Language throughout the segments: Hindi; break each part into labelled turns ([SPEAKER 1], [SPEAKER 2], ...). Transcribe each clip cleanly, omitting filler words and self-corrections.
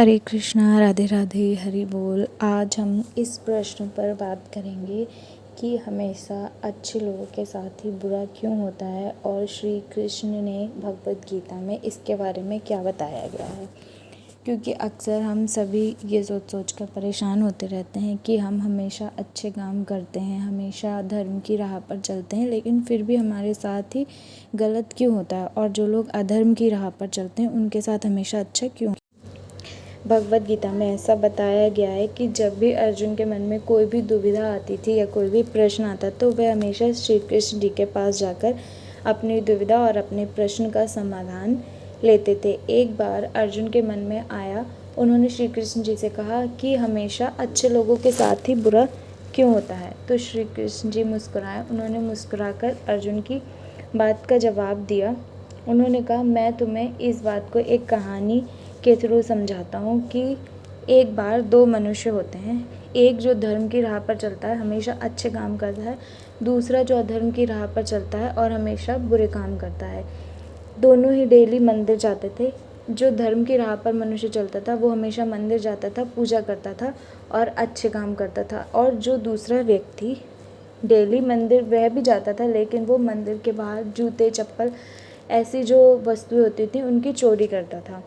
[SPEAKER 1] हरे कृष्णा, राधे राधे, हरि बोल। आज हम इस प्रश्न पर बात करेंगे कि हमेशा अच्छे लोगों के साथ ही बुरा क्यों होता है और श्री कृष्ण ने भगवद गीता में इसके बारे में क्या बताया गया है। क्योंकि अक्सर हम सभी ये सोच कर परेशान होते रहते हैं कि हम हमेशा अच्छे काम करते हैं, हमेशा धर्म की राह पर चलते हैं, लेकिन फिर भी हमारे साथ ही गलत क्यों होता है, और जो लोग अधर्म की राह पर चलते हैं उनके साथ हमेशा अच्छा क्यों। भगवद गीता में ऐसा बताया गया है कि जब भी अर्जुन के मन में कोई भी दुविधा आती थी या कोई भी प्रश्न आता तो वह हमेशा श्री कृष्ण जी के पास जाकर अपनी दुविधा और अपने प्रश्न का समाधान लेते थे। एक बार अर्जुन के मन में आया, उन्होंने श्री कृष्ण जी से कहा कि हमेशा अच्छे लोगों के साथ ही बुरा क्यों होता है। तो श्री कृष्ण जी मुस्कुराए। उन्होंने मुस्कुराकर अर्जुन की बात का जवाब दिया। उन्होंने कहा, मैं तुम्हें इस बात को एक कहानी के थ्रू समझाता हूँ कि एक बार दो मनुष्य होते हैं। एक जो धर्म की राह पर चलता है, हमेशा अच्छे काम करता है, दूसरा जो अधर्म की राह पर चलता है और हमेशा बुरे काम करता है। दोनों ही डेली मंदिर जाते थे। जो धर्म की राह पर मनुष्य चलता था वो हमेशा मंदिर जाता था, पूजा करता था और अच्छे काम करता था। और जो दूसरा व्यक्ति डेली मंदिर वह भी जाता था, लेकिन वो मंदिर के बाहर जूते, चप्पल, ऐसी जो वस्तुएं होती थी उनकी चोरी करता था।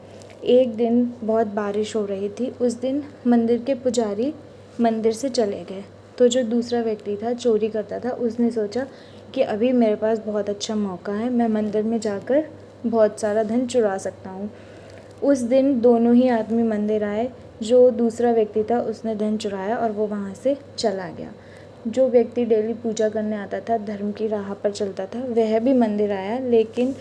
[SPEAKER 1] एक दिन बहुत बारिश हो रही थी। उस दिन मंदिर के पुजारी मंदिर से चले गए। तो जो दूसरा व्यक्ति था, चोरी करता था, उसने सोचा कि अभी मेरे पास बहुत अच्छा मौका है, मैं मंदिर में जाकर बहुत सारा धन चुरा सकता हूँ। उस दिन दोनों ही आदमी मंदिर आए। जो दूसरा व्यक्ति था उसने धन चुराया और वो वहाँ से चला गया। जो व्यक्ति डेली पूजा करने आता था, धर्म की राह पर चलता था, वह भी मंदिर आया, लेकिन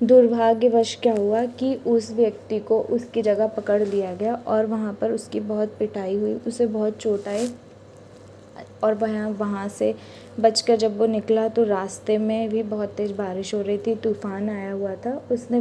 [SPEAKER 1] दुर्भाग्यवश क्या हुआ कि उस व्यक्ति को उसकी जगह पकड़ लिया गया और वहाँ पर उसकी बहुत पिटाई हुई, उसे बहुत चोट आई। और वहाँ से बचकर जब वो निकला तो रास्ते में भी बहुत तेज़ बारिश हो रही थी, तूफान आया हुआ था। उसने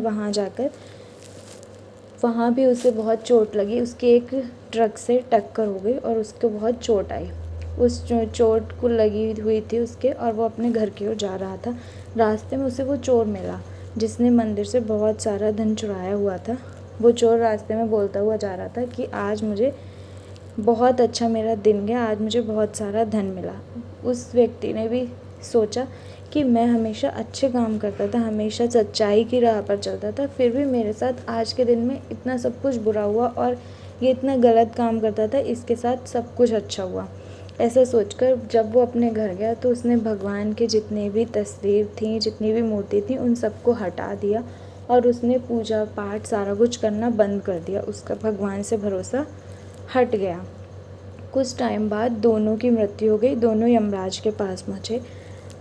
[SPEAKER 1] वहाँ भी उसे बहुत चोट लगी। उसकी एक ट्रक से टक्कर हो गई और उसको बहुत चोट आई। उस चोट को लगी हुई थी उसके, और वो अपने घर की ओर जा रहा था। रास्ते में उसे वो चोर मिला जिसने मंदिर से बहुत सारा धन चुराया हुआ था। वो चोर रास्ते में बोलता हुआ जा रहा था कि आज मुझे बहुत अच्छा मेरा दिन गया, आज मुझे बहुत सारा धन मिला। उस व्यक्ति ने भी सोचा कि मैं हमेशा अच्छे काम करता था, हमेशा सच्चाई की राह पर चलता था, फिर भी मेरे साथ आज के दिन में इतना सब कुछ बुरा हुआ, और ये इतना गलत काम करता था, इसके साथ सब कुछ अच्छा हुआ। ऐसा सोचकर जब वो अपने घर गया तो उसने भगवान की जितनी भी तस्वीर थी, जितनी भी मूर्ति थी, उन सबको हटा दिया और उसने पूजा पाठ सारा कुछ करना बंद कर दिया। उसका भगवान से भरोसा हट गया। कुछ टाइम बाद दोनों की मृत्यु हो गई। दोनों यमराज के पास पहुँचे।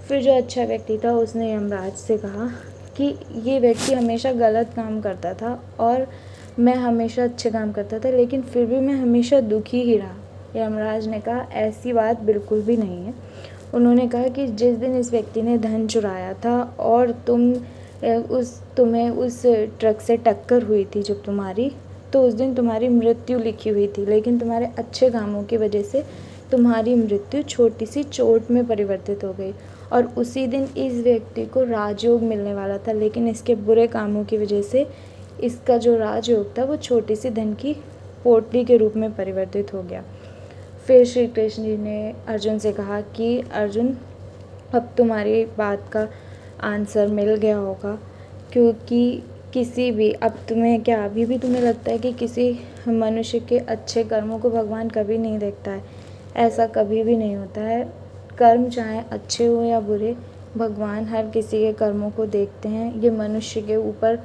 [SPEAKER 1] फिर जो अच्छा व्यक्ति था उसने यमराज से कहा कि ये व्यक्ति हमेशा गलत काम करता था और मैं हमेशा अच्छे काम करता था, लेकिन फिर भी मैं हमेशा दुखी ही रहा। यमराज ने कहा, ऐसी बात बिल्कुल भी नहीं है। उन्होंने कहा कि जिस दिन इस व्यक्ति ने धन चुराया था और तुम्हें उस ट्रक से टक्कर हुई थी जो तुम्हारी, तो उस दिन तुम्हारी मृत्यु लिखी हुई थी, लेकिन तुम्हारे अच्छे कामों की वजह से तुम्हारी मृत्यु छोटी सी चोट में परिवर्तित हो गई। और उसी दिन इस व्यक्ति को राजयोग मिलने वाला था, लेकिन इसके बुरे कामों की वजह से इसका जो राजयोग था वो छोटी सी धन की पोटली के रूप में परिवर्तित हो गया। फिर श्री कृष्ण जी ने अर्जुन से कहा कि अर्जुन, अब तुम्हारी बात का आंसर मिल गया होगा, क्योंकि किसी भी अभी भी तुम्हें लगता है कि किसी मनुष्य के अच्छे कर्मों को भगवान कभी नहीं देखता है। ऐसा कभी भी नहीं होता है। कर्म चाहे अच्छे हो या बुरे, भगवान हर किसी के कर्मों को देखते हैं। ये मनुष्य के ऊपर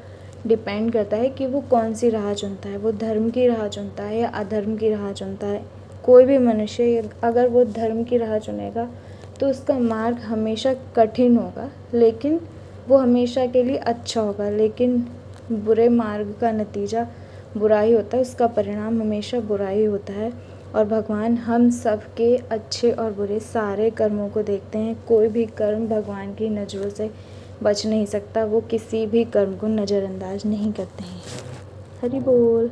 [SPEAKER 1] डिपेंड करता है कि वो कौन सी राह चुनता है, वो धर्म की राह चुनता है या अधर्म की राह चुनता है। कोई भी मनुष्य अगर वो धर्म की राह चुनेगा तो उसका मार्ग हमेशा कठिन होगा, लेकिन वो हमेशा के लिए अच्छा होगा। लेकिन बुरे मार्ग का नतीजा बुरा ही होता है, उसका परिणाम हमेशा बुरा ही होता है। और भगवान हम सब के अच्छे और बुरे सारे कर्मों को देखते हैं। कोई भी कर्म भगवान की नज़रों से बच नहीं सकता, वो किसी भी कर्म को नज़रअंदाज नहीं करते हैं। हरि बोल।